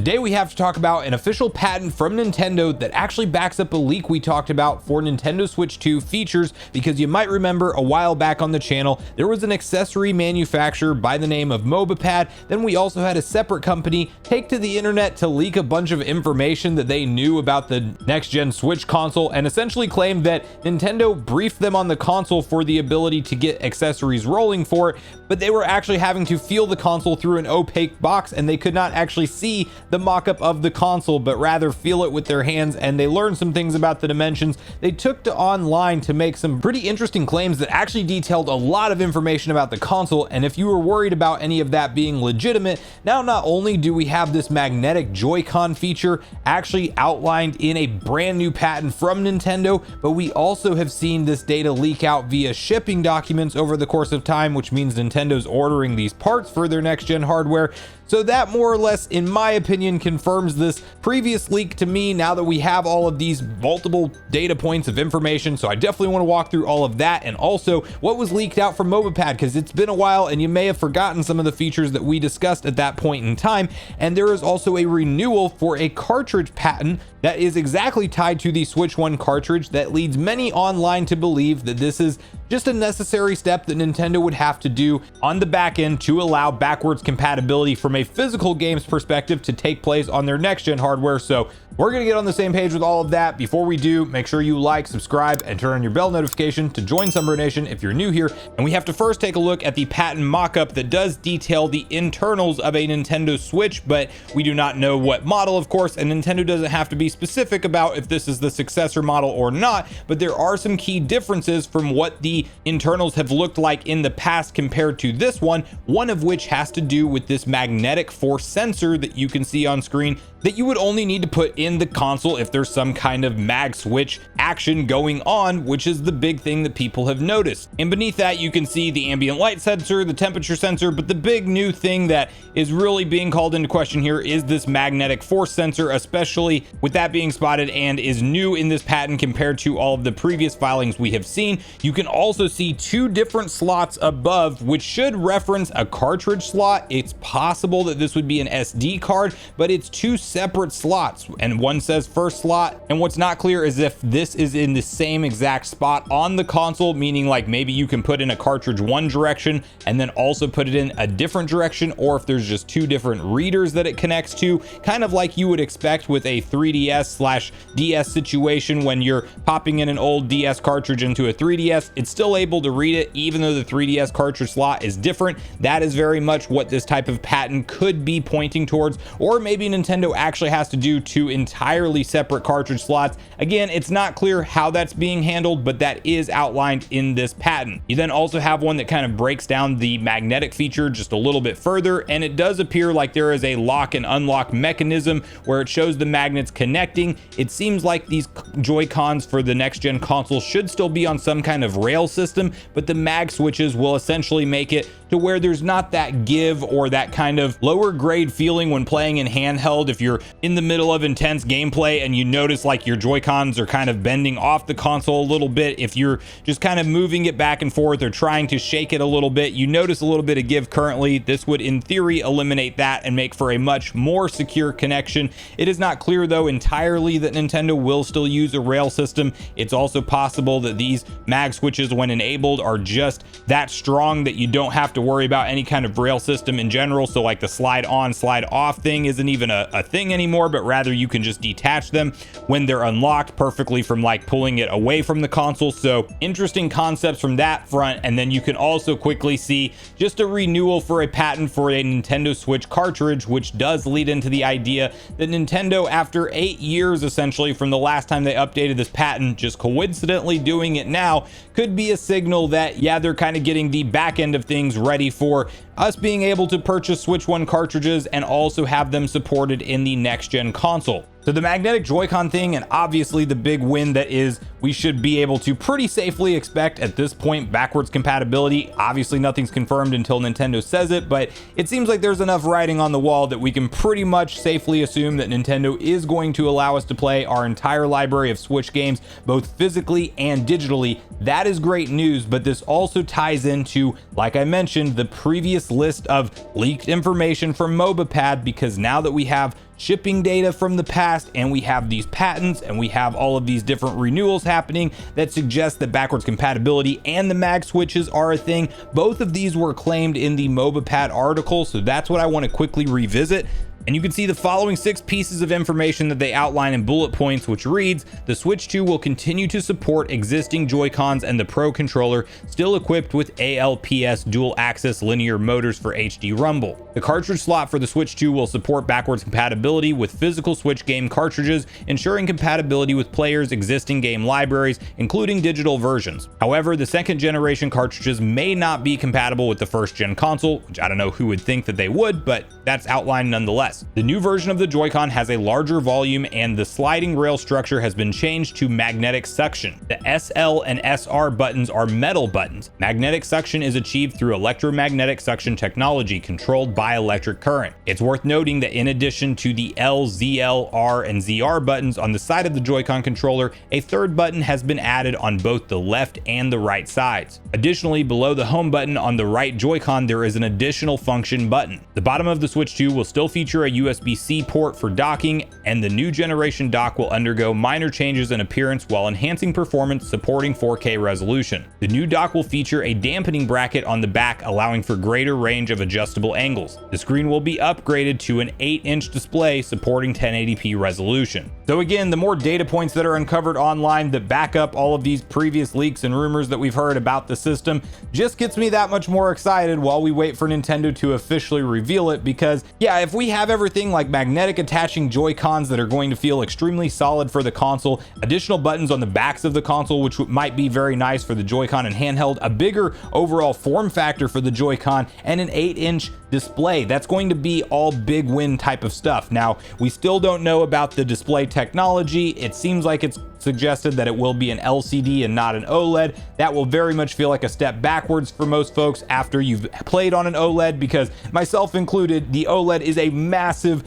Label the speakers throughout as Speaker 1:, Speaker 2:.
Speaker 1: Today we have to talk about an official patent from Nintendo that actually backs up a leak we talked about for Nintendo Switch 2 features, because you might remember a while back on the channel there was an accessory manufacturer by the name of Mobipad. Then we also had a separate company take to the internet to leak a bunch of information that they knew about the next gen Switch console and essentially claimed that Nintendo briefed them on the console for the ability to get accessories rolling for it, but they were actually having to feel the console through an opaque box and they could not actually see the mock-up of the console, but rather feel it with their hands. And they learned some things about the dimensions. They took to online to make some pretty interesting claims that actually detailed a lot of information about the console. And if you were worried about any of that being legitimate, now not only do we have this magnetic Joy-Con feature actually outlined in a brand new patent from Nintendo, but we also have seen this data leak out via shipping documents over the course of time, which means Nintendo's ordering these parts for their next gen hardware. So that more or less, in my opinion, confirms this previous leak to me now that we have all of these multiple data points of information. So I definitely want to walk through all of that, and also what was leaked out from Mobipad, because it's been a while and you may have forgotten some of the features that we discussed at that point in time. And there is also a renewal for a cartridge patent that is exactly tied to the Switch 1 cartridge that leads many online to believe that this is just a necessary step that Nintendo would have to do on the back end to allow backwards compatibility from a physical games perspective to take place on their next gen hardware. So we're going to get on the same page with all of that. Before we do, make sure you like, subscribe, and turn on your bell notification to join Sunbro Nation if you're new here. And we have to first take a look at the patent mock-up that does detail the internals of a Nintendo Switch, but we do not know what model, of course, and Nintendo doesn't have to be specific about if this is the successor model or not, but there are some key differences from what the internals have looked like in the past compared to this one of which has to do with this magnetic force sensor that you can see on screen that you would only need to put in the console if there's some kind of mag switch action going on, which is the big thing that people have noticed. And beneath that, you can see the ambient light sensor, the temperature sensor, but the big new thing that is really being called into question here is this magnetic force sensor, especially with that being spotted and is new in this patent compared to all of the previous filings we have seen. You can also see two different slots above, which should reference a cartridge slot. It's possible that this would be an SD card, but it's two separate slots, and one says first slot, and what's not clear is if this is in the same exact spot on the console, meaning like maybe you can put in a cartridge one direction and then also put it in a different direction, or if there's just two different readers that it connects to, kind of like you would expect with a 3DS/DS situation. When you're popping in an old DS cartridge into a 3DS, it's still able to read it even though the 3DS cartridge slot is different. That is very much what this type of patent could be pointing towards, or maybe Nintendo actually has to do two entirely separate cartridge slots. Again, it's not clear how that's being handled, but that is outlined in this patent. You then also have one that kind of breaks down the magnetic feature just a little bit further, and it does appear like there is a lock and unlock mechanism where it shows the magnets connecting. It seems like these Joy-Cons for the next gen console should still be on some kind of rail system, but the mag switches will essentially make it to where there's not that give or that kind of lower grade feeling when playing in handheld. If you're in the middle of intense gameplay and you notice like your Joy-Cons are kind of bending off the console a little bit, if you're just kind of moving it back and forth or trying to shake it a little bit, you notice a little bit of give currently. This would in theory eliminate that and make for a much more secure connection. It is not clear though entirely that Nintendo will still use a rail system. It's also possible that these mag switches, when enabled, are just that strong that you don't have to worry about any kind of rail system in general. So like the slide on slide off thing isn't even a thing anymore, but rather you can just detach them when they're unlocked perfectly from like pulling it away from the console. So interesting concepts from that front. And then you can also quickly see just a renewal for a patent for a Nintendo Switch cartridge, which does lead into the idea that Nintendo, after 8 years essentially from the last time they updated this patent, just coincidentally doing it now could be a signal that yeah, they're kind of getting the back end of things ready for us being able to purchase Switch 1 cartridges and also have them supported in the next gen console. So the magnetic Joy-Con thing, and obviously the big win that is we should be able to pretty safely expect at this point backwards compatibility. Obviously nothing's confirmed until Nintendo says it, but it seems like there's enough writing on the wall that we can pretty much safely assume that Nintendo is going to allow us to play our entire library of Switch games, both physically and digitally. That is great news, but this also ties into, like I mentioned, the previous list of leaked information from Mobipad, because now that we have shipping data from the past, and we have these patents, and we have all of these different renewals happening that suggest that backwards compatibility and the mag switches are a thing. Both of these were claimed in the MobaPad article, so that's what I want to quickly revisit. And you can see the following 6 pieces of information that they outline in bullet points, which reads: the Switch 2 will continue to support existing Joy-Cons and the Pro controller, still equipped with ALPS dual axis linear motors for HD rumble. The cartridge slot for the Switch 2 will support backwards compatibility with physical Switch game cartridges, ensuring compatibility with players' existing game libraries, including digital versions. However, the second generation cartridges may not be compatible with the first gen console, which I don't know who would think that they would, but that's outlined nonetheless. The new version of the Joy-Con has a larger volume, and the sliding rail structure has been changed to magnetic suction. The SL and SR buttons are metal buttons. Magnetic suction is achieved through electromagnetic suction technology controlled by electric current. It's worth noting that in addition to the L, ZL, R, and ZR buttons on the side of the Joy-Con controller, a third button has been added on both the left and the right sides. Additionally, below the home button on the right Joy-Con, there is an additional function button. The bottom of the Switch 2 will still feature a USB-C port for docking, and the new generation dock will undergo minor changes in appearance while enhancing performance, supporting 4K resolution. The new dock will feature a dampening bracket on the back, allowing for greater range of adjustable angles. The screen will be upgraded to an 8-inch display supporting 1080p resolution. So again, the more data points that are uncovered online that back up all of these previous leaks and rumors that we've heard about the system just gets me that much more excited while we wait for Nintendo to officially reveal it, because yeah, if we have everything like magnetic attaching Joy-Cons that are going to feel extremely solid for the console, additional buttons on the backs of the console, which might be very nice for the Joy-Con and handheld, a bigger overall form factor for the Joy-Con, and an 8-inch display, that's going to be all big win type of stuff. Now, we still don't know about the display technology. It seems like it's suggested that it will be an LCD and not an OLED. That will very much feel like a step backwards for most folks after you've played on an OLED, because myself included, the OLED is a massive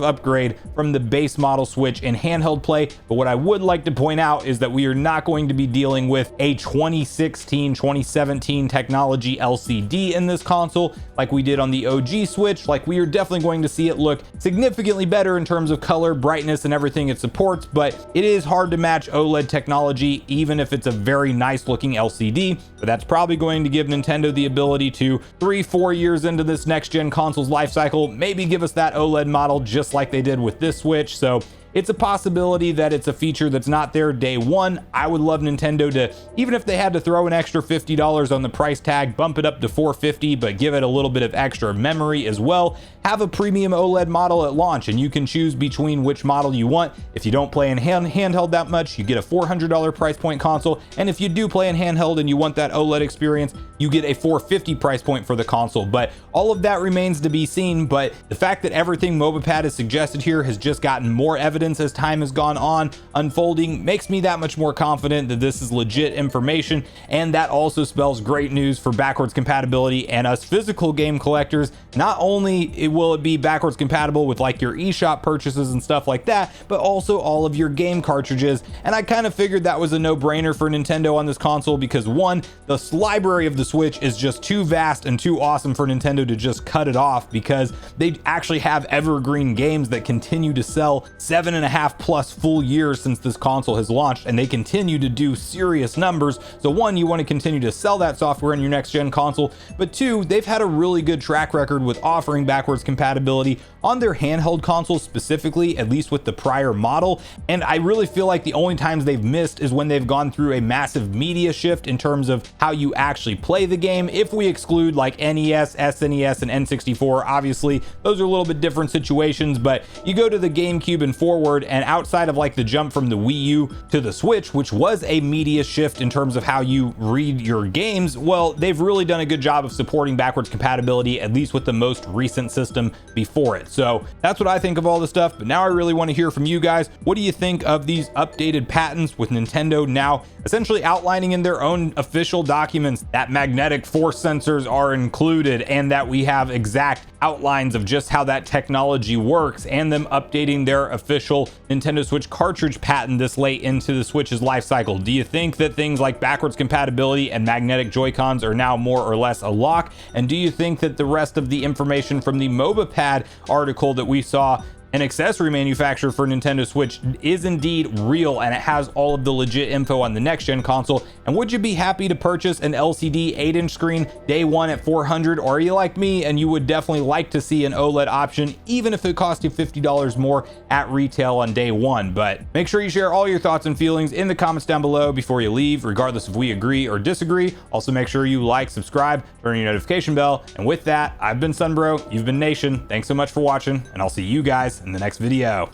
Speaker 1: upgrade from the base model Switch in handheld play. But what I would like to point out is that we are not going to be dealing with a 2016, 2017 technology LCD in this console like we did on the OG Switch. Like, we are definitely going to see it look significantly better in terms of color, brightness, and everything it supports, but it is hard to match OLED technology, even if it's a very nice looking LCD. But that's probably going to give Nintendo the ability to 3-4 years into this next gen console's life cycle, maybe give us that OLED model just like they did with this Switch. So it's a possibility that it's a feature that's not there day one. I would love Nintendo to, even if they had to throw an extra $50 on the price tag, bump it up to $450, but give it a little bit of extra memory as well. Have a premium OLED model at launch, and you can choose between which model you want. If you don't play in handheld that much, you get a $400 price point console. And if you do play in handheld and you want that OLED experience, you get a $450 price point for the console. But all of that remains to be seen. But the fact that everything MobaPad has suggested here has just gotten more evidence as time has gone on unfolding makes me that much more confident that this is legit information. And that also spells great news for backwards compatibility and us physical game collectors. Not only will it be backwards compatible with like your eShop purchases and stuff like that, but also all of your game cartridges. And I kind of figured that was a no-brainer for Nintendo on this console, because one, the library of the Switch is just too vast and too awesome for Nintendo to just cut it off, because they actually have evergreen games that continue to sell 7.5+ full years since this console has launched, and they continue to do serious numbers. So one, you want to continue to sell that software in your next gen console, but two, they've had a really good track record with offering backwards compatibility on their handheld consoles specifically, at least with the prior model. And I really feel like the only times they've missed is when they've gone through a massive media shift in terms of how you actually play the game. If we exclude like NES, SNES, and N64, obviously those are a little bit different situations, but you go to the GameCube and forward, and outside of like the jump from the Wii U to the Switch, which was a media shift in terms of how you read your games, well, they've really done a good job of supporting backwards compatibility, at least with the most recent system before it. So that's what I think of all this stuff. But now I really want to hear from you guys. What do you think of these updated patents, with Nintendo now essentially outlining in their own official documents that magnetic force sensors are included, and that we have exact outlines of just how that technology works, and them updating their official Nintendo Switch cartridge patent this late into the Switch's life cycle? Do you think that things like backwards compatibility and magnetic Joy-Cons are now more or less a lock? And do you think that the rest of the information from the MobaPad article that we saw An accessory manufacturer for Nintendo Switch is indeed real, and it has all of the legit info on the next gen console. And would you be happy to purchase an LCD 8-inch screen day one at $400, or are you like me and you would definitely like to see an OLED option even if it cost you $50 more at retail on day one? But make sure you share all your thoughts and feelings in the comments down below before you leave, regardless if we agree or disagree. Also make sure you like, subscribe, turn on your notification bell. And with that, I've been Sunbro, you've been Nation. Thanks so much for watching, and I'll see you guys in the next video.